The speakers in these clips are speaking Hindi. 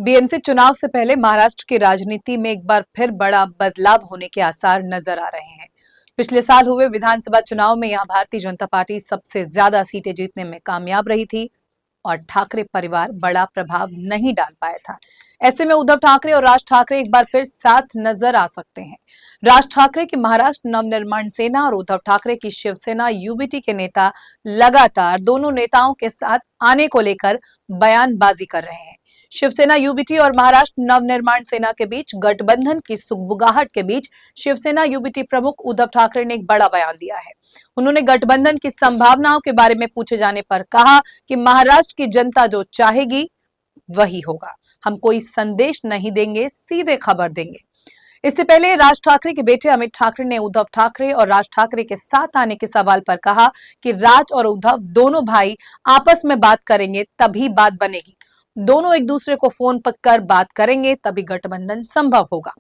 बीएमसी चुनाव से पहले महाराष्ट्र की राजनीति में एक बार फिर बड़ा बदलाव होने के आसार नजर आ रहे हैं। पिछले साल हुए विधानसभा चुनाव में यहां भारतीय जनता पार्टी सबसे ज्यादा सीटें जीतने में कामयाब रही थी और ठाकरे परिवार बड़ा प्रभाव नहीं डाल पाया था। ऐसे में उद्धव ठाकरे और राज ठाकरे एक बार फिर साथ नजर आ सकते हैं। राज ठाकरे की महाराष्ट्र नवनिर्माण सेना और उद्धव ठाकरे की शिवसेना यूबीटी के नेता लगातार दोनों नेताओं के साथ आने को लेकर बयानबाजी कर रहे हैं। शिवसेना यूबीटी और महाराष्ट्र नवनिर्माण सेना के बीच गठबंधन की सुगबुगाहट के बीच शिवसेना यूबीटी प्रमुख उद्धव ठाकरे ने एक बड़ा बयान दिया है। उन्होंने गठबंधन की संभावनाओं के बारे में पूछे जाने पर कहा कि महाराष्ट्र की जनता जो चाहेगी वही होगा। हम कोई संदेश नहीं देंगे, सीधे खबर देंगे। इससे पहले राज ठाकरे के बेटे अमित ठाकरे ने उद्धव ठाकरे और राज ठाकरे के साथ आने के सवाल पर कहा कि राज और उद्धव दोनों भाई आपस में बात करेंगे तभी बात बनेगी। दोनों एक दूसरे को फोन पर कर बात करेंगे तभी गठबंधन संभव होगा।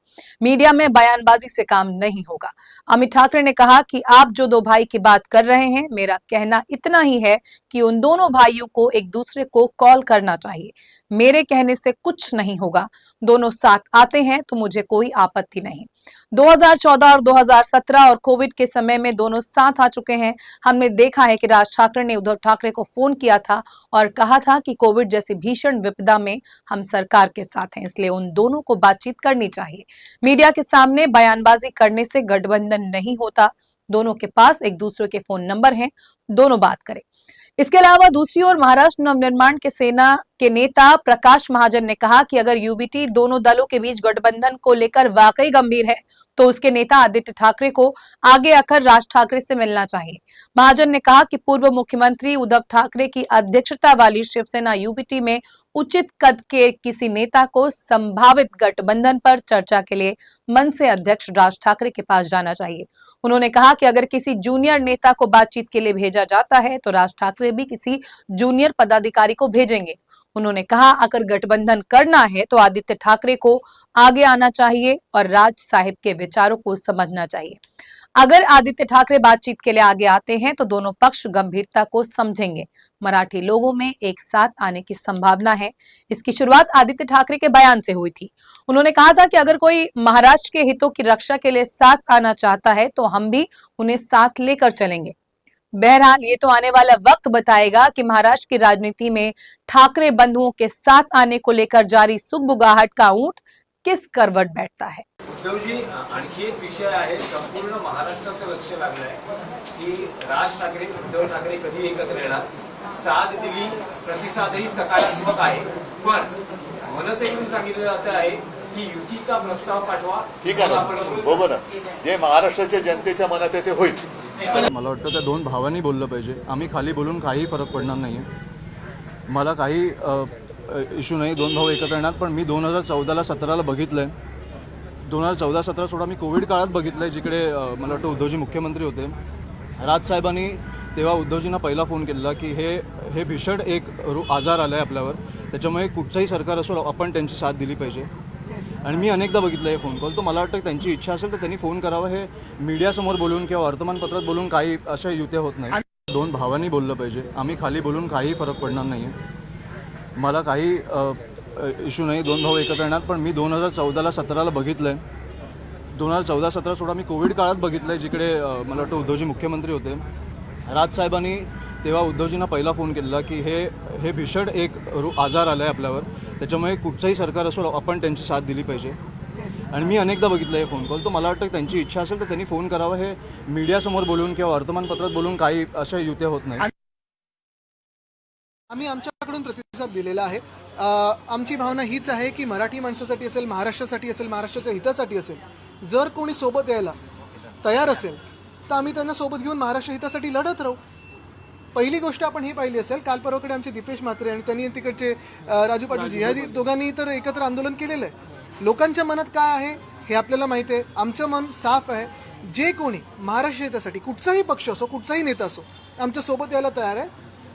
मीडिया में बयानबाजी से काम नहीं होगा। अमित ठाकरे ने कहा कि आप जो दो भाई की बात कर रहे हैं, मेरा कहना इतना ही है कि उन दोनों भाइयों को एक दूसरे को कॉल करना चाहिए। मेरे कहने से कुछ नहीं होगा। दोनों साथ आते हैं तो मुझे कोई आपत्ति नहीं। 2014 और 2017 और कोविड के समय में दोनों साथ आ चुके हैं। हमने देखा है कि राज ठाकरे ने उद्धव ठाकरे को फोन किया था और कहा था कि कोविड जैसी भीषण विपदा में हम सरकार के साथ हैं, इसलिए उन दोनों को बातचीत करनी चाहिए। मीडिया के सामने बयानबाजी करने से गठबंधन नहीं होता। दोनों के पास एक दूसरे के फोन नंबर हैं, दोनों बात करें। इसके अलावा दूसरी ओर महाराष्ट्र नवनिर्माण के सेना के नेता प्रकाश महाजन ने कहा कि अगर यूबीटी दोनों दलों के बीच गठबंधन को लेकर वाकई गंभीर है तो उसके नेता आदित्य ठाकरे को आगे आकर राज ठाकरे से मिलना चाहिए। महाजन ने कहा कि पूर्व मुख्यमंत्री उद्धव ठाकरे की अध्यक्षता वाली शिवसेना यूबीटी में उचित कद के किसी नेता को संभावित गठबंधन पर चर्चा के लिए मन से अध्यक्ष राज ठाकरे के पास जाना चाहिए। उन्होंने कहा कि अगर किसी जूनियर नेता को बातचीत के लिए भेजा जाता है तो राज ठाकरे भी किसी जूनियर पदाधिकारी को भेजेंगे। उन्होंने कहा अगर गठबंधन करना है तो आदित्य ठाकरे को आगे आना चाहिए और राज साहिब के विचारों को समझना चाहिए। अगर आदित्य ठाकरे बातचीत के लिए आगे आते हैं तो दोनों पक्ष गंभीरता को समझेंगे। मराठी लोगों में एक साथ आने की संभावना है। इसकी शुरुआत आदित्य ठाकरे के बयान से हुई थी। उन्होंने कहा था कि अगर कोई महाराष्ट्र के हितों की रक्षा के लिए साथ आना चाहता है तो हम भी उन्हें साथ लेकर चलेंगे। बहरहाल ये तो आने वाला वक्त बताएगा कि महाराष्ट्र की राजनीति में ठाकरे बंधुओं के साथ आने को लेकर जारी सुगबुगाहट का ऊंट किस करवट बैठता है। उद्धवजी, आणखी एक विषय आहे, संपूर्ण महाराष्ट्राचं लक्ष लागलंय की राज ठाकरे उद्धव ठाकरे कधी एकत्र येणार। साथ दिली, प्रतिसादही सकारात्मक आहे, पण मनसेकडून सांगितलं जात आहे की युतीचा प्रस्ताव पाठवा। ठीक आहे ना, बघू ना, जे महाराष्ट्राच्या जनतेच्या मनात आहे ते होईल। मला वाटतं त्या दोन भावांनी बोललं पाहिजे। आम्ही खाली बोलून काही फरक पडणार नाहीये। मला काही इश्यू नाही, दोन भाऊ एकत्र येणार, पण मी 2014ला 17ला बघितलंय। 2014-17 सोडा मी कोविड काळात बघितलंय, जिकडे मला वाटतं उद्धवजी मुख्यमंत्री होते। राजसाहेबांनी तेव्हा उद्धवजींना पहिला फोन केला की हे भीषण एक आजार आलाय आपल्यावर, त्याच्यामुळे कुठचंही सरकार असो आपण त्यांची साथ दिली पाहिजे। आणि मी अनेकदा बघितलं हे फोन कॉल, तो मला वाटतं त्यांची इच्छा असेल तर त्यांनी फोन करावा। हे मीडियासमोर बोलून किंवा वर्तमानपत्रात बोलून काही अशा युत्या होत नाही। दोन भावांनी बोललं पाहिजे। आम्ही खाली बोलून काही फरक पडणार नाहीये। मला काही इश्यू नाही, दोन भाऊ एकत्र येणार, पण मी 2014ला 17ला बघितलंय। 2014-17 सोडा मी कोविड काळात बघितलंय, जिकडे मला वाटतं उद्धवजी मुख्यमंत्री होते। राजसाहेबांनी तेव्हा उद्धवजींना पहिला फोन केला की हे भीषण एक आजार आलाय आपल्यावर, त्याच्यामुळे कुठचंही सरकार असो आपण त्यांची साथ दिली पाहिजे। आणि मी अनेकदा बघितलं हे फोन कॉल, तो मला वाटतं त्यांची इच्छा असेल तर त्यांनी फोन करावा। हे मीडियासमोर बोलून किंवा वर्तमानपत्रात बोलून काही अशा युत्या होत नाही। आम्ही आमच्याकडून प्रतिसाद दिलेला आहे। आमची भावना हीच आहे की मराठी माणसासाठी असेल, महाराष्ट्रासाठी असेल, महाराष्ट्राच्या हितासाठी असेल, जर कोणी सोबत यायला तयार असेल तर आम्ही त्यांना सोबत घेऊन महाराष्ट्र हितासाठी लढत राहू। पहिली गोष्ट आपण ही पाहिली असेल, काल परवाकडे आमचे दीपेश म्हात्रे आणि त्यांनी तिकडचे राजू पाटीलजी ह्या दोघांनी तर एकत्र आंदोलन केलेलं आहे। लोकांच्या मनात काय आहे हे आपल्याला माहिती आहे। आमचं मन साफ आहे। जे कोणी महाराष्ट्र हितासाठी कुठचाही पक्ष असो, कुठचाही नेता असो, आमच्या सोबत यायला तयार आहे।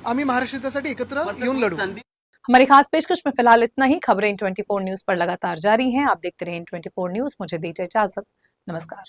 आम्ही महाराष्ट्र हितासाठी एकत्र येऊन लढू। हमारी खास पेशकश में फिलहाल इतना ही। खबरें 24 न्यूज पर लगातार जारी हैं। आप देखते रहें 24 न्यूज। मुझे दीजिए इजाजत। नमस्कार।